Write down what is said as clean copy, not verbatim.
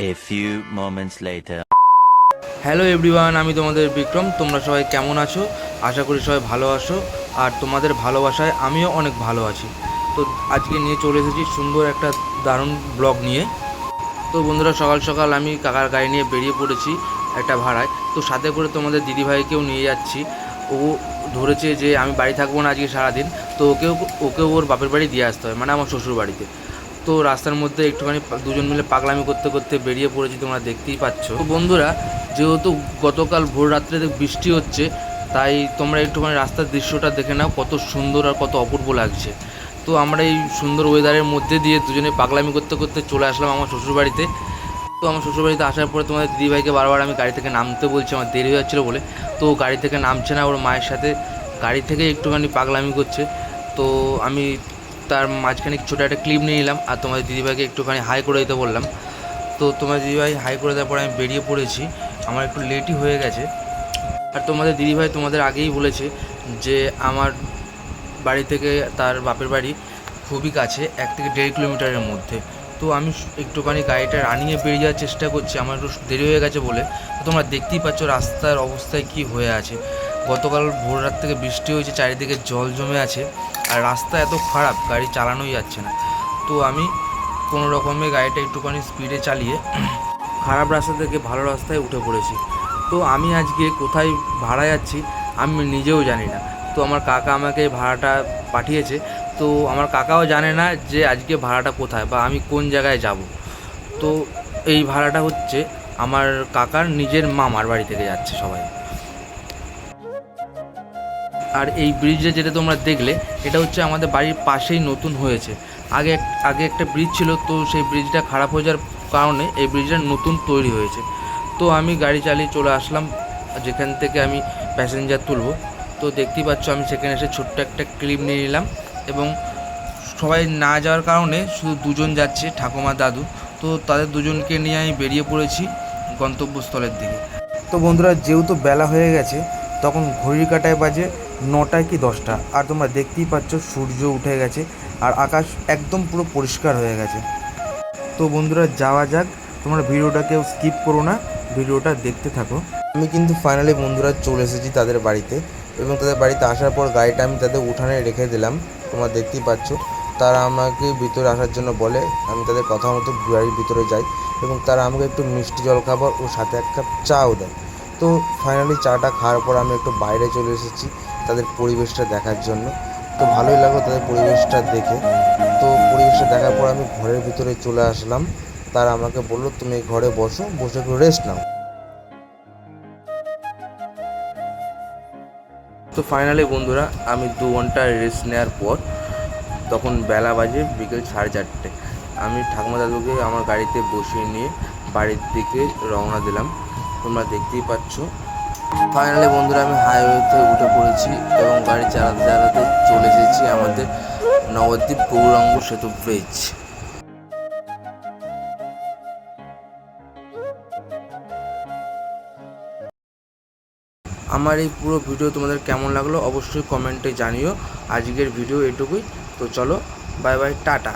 A few moments later. Hello everyone, আমি তোমাদের বিক্রম। তোমরা সবাই কেমন আছো? আশা করি সবাই ভালো আছো, আর তোমাদের ভালোবাসায় আমিও অনেক ভালো আছি। তো আজকে নিয়ে চলে এসেছি সুন্দর একটা দারুণ ব্লগ নিয়ে। তো বন্ধুরা, সকাল সকাল আমি কাকার গাড়ি নিয়ে বেরিয়ে পড়েছি একটা ভাড়ায়। তো সাথে করে তোমাদের দিদিভাইকেও নিয়ে যাচ্ছি। ও ধরেছে যে আমি বাড়ি থাকবো না আজকে সারাদিন, তো ওকেও ওর বাপের বাড়ি দিয়ে আসতে হয়, মানে আমার শ্বশুর বাড়িতে। তো রাস্তার মধ্যে একটুখানি দুজন মিলে পাগলামি করতে করতে বেরিয়ে পড়েছি, তোমরা দেখতেই পাচ্ছ। তো বন্ধুরা, যেহেতু গতকাল ভোর রাত্রে বৃষ্টি হচ্ছে, তাই তোমরা একটুখানি রাস্তার দৃশ্যটা দেখে নাও, কত সুন্দর আর কত অপূর্ব লাগছে। তো আমরা এই সুন্দর ওয়েদারের মধ্যে দিয়ে দুজনে পাগলামি করতে করতে চলে আসলাম আমার শ্বশুরবাড়িতে। তো আমার শ্বশুরবাড়িতে আসার পরে তোমাদের দিদিভাইকে বারবার আমি গাড়ি থেকে নামতে বলছি, আমার দেরি হয়ে যাচ্ছিলো বলে। তো গাড়ি থেকে নামছে না, ওর মায়ের সাথে গাড়ি থেকে একটুখানি পাগলামি করছে। তো আমি তার মাঝখানে ছোটো একটা ক্লিপ নিয়ে নিলাম, আর তোমাদের দিদিভাইকে একটুখানি হাই করে দিতে বললাম। তো তোমার দিদিভাই হাই করে দেওয়ার পরে আমি বেরিয়ে পড়েছি। আমার একটু লেটই হয়ে গেছে। আর তোমাদের দিদিভাই তোমাদের আগেই বলেছে যে আমার বাড়ি থেকে তার বাপের বাড়ি খুবই কাছে, 1 থেকে 1.5 কিলোমিটারের মধ্যে। তো আমি একটুখানি গাড়িটা রানিংয়ে বেরিয়ে যাওয়ার চেষ্টা করছি, আমার একটু দেরি হয়ে গেছে বলে। তো তোমরা দেখতেই পাচ্ছ রাস্তার অবস্থায় কি হয়ে আছে। গতকাল ভোর রাত থেকে বৃষ্টি হয়েছে, চারিদিকে জল জমে আছে, আর রাস্তা এত খারাপ গাড়ি চালানোই যাচ্ছে না। তো আমি কোনো রকমে গাড়িটা একটুখানি স্পিডে চালিয়ে খারাপ রাস্তা থেকে ভালো রাস্তায় উঠে পড়েছি। তো আমি আজকে কোথায় ভাড়া যাচ্ছি আমি নিজেও জানি না। তো আমার কাকা আমাকে ভাড়াটা পাঠিয়েছে। তো আমার কাকাও জানে না যে আজকে ভাড়াটা কোথায় বা আমি কোন জায়গায় যাব। তো এই ভাড়াটা হচ্ছে আমার কাকার নিজের মামার বাড়ি থেকে যাচ্ছে সবাই। আর এই ব্রিজে যেটা তোমরা দেখলে, এটা হচ্ছে আমাদের বাড়ির পাশেই নতুন হয়েছে। আগে আগে একটা ব্রিজ ছিল, তো সেই ব্রিজটা খারাপ হয়ে যাওয়ার কারণে এই ব্রিজটা নতুন তৈরি হয়েছে। তো আমি গাড়ি চালিয়ে চলে আসলাম যেখান থেকে আমি প্যাসেঞ্জার তুলবো। তো দেখতেই পাচ্ছ আমি সেখানে এসে ছোট্ট একটা ক্লিপ নিয়ে নিলাম, এবং সবাই না যাওয়ার কারণে শুধু দুজন যাচ্ছে, ঠাকুমা দাদু। তো তাদের দুজনকে নিয়ে আমি বেরিয়ে পড়েছি গন্তব্যস্থলের দিকে। তো বন্ধুরা, যেহেতু বেলা হয়ে গেছে, তখন ঘড়ির কাঁটায় বাজে 9টা কি 10টা, আর তোমরা দেখতেই পাচ্ছ সূর্য উঠে গেছে, আর আকাশ একদম পুরো পরিষ্কার হয়ে গেছে। তো বন্ধুরা, যাওয়া যাক। তোমরা ভিডিওটা কেউ স্কিপ করো না, ভিডিওটা দেখতে থাকো। আমি কিন্তু ফাইনালি বন্ধুরা চলে এসেছি তাদের বাড়িতে, এবং তাদের বাড়িতে আসার পর গাড়িটা আমি তাদের উঠানে রেখে দিলাম। তোমরা দেখতেই পাচ্ছ তারা আমাকে ভিতরে আসার জন্য বলে, আমি তাদের কথা মতো বাড়ির ভিতরে যাই, এবং তারা আমাকে একটু মিষ্টি জলখাবার ও সাথে 1 কাপ চাও দেয়। তো ফাইনালি চাটা খাওয়ার পর আমি একটু বাইরে চলে এসেছি তাদের পরিবেশটা দেখার জন্য। তো ভালোই লাগলো তাদের পরিবেশটা দেখে। তো পরিবেশটা দেখার পর আমি ঘরের ভিতরে চলে আসলাম। তারা আমাকে বললো, তুমি ঘরে বসে একটু রেস্ট নাও। তো ফাইনালি বন্ধুরা, আমি 2 ঘন্টা রেস্ট নেওয়ার পর, তখন বেলা বাজে বিকেল 4:30। আমি ঠাকুমা দাদুকে আমার গাড়িতে বসিয়ে নিয়ে বাড়ির দিকে রওনা দিলাম। তোমরা দেখতেই পাচ্ছ ফাইনালি বন্ধুরা আমি হাইওয়েতে উঠে পড়েছি, এবং গাড়ি চালাতে চালাতে চলে এসেছি আমাদের নবদ্বীপ গৌরাঙ্গ সেতু ব্রিজ। আমার এই পুরো ভিডিও তোমাদের কেমন লাগলো অবশ্যই কমেন্টে জানিও। আজকের ভিডিও এটুকুই। তো চলো, বাই বাই, টাটা।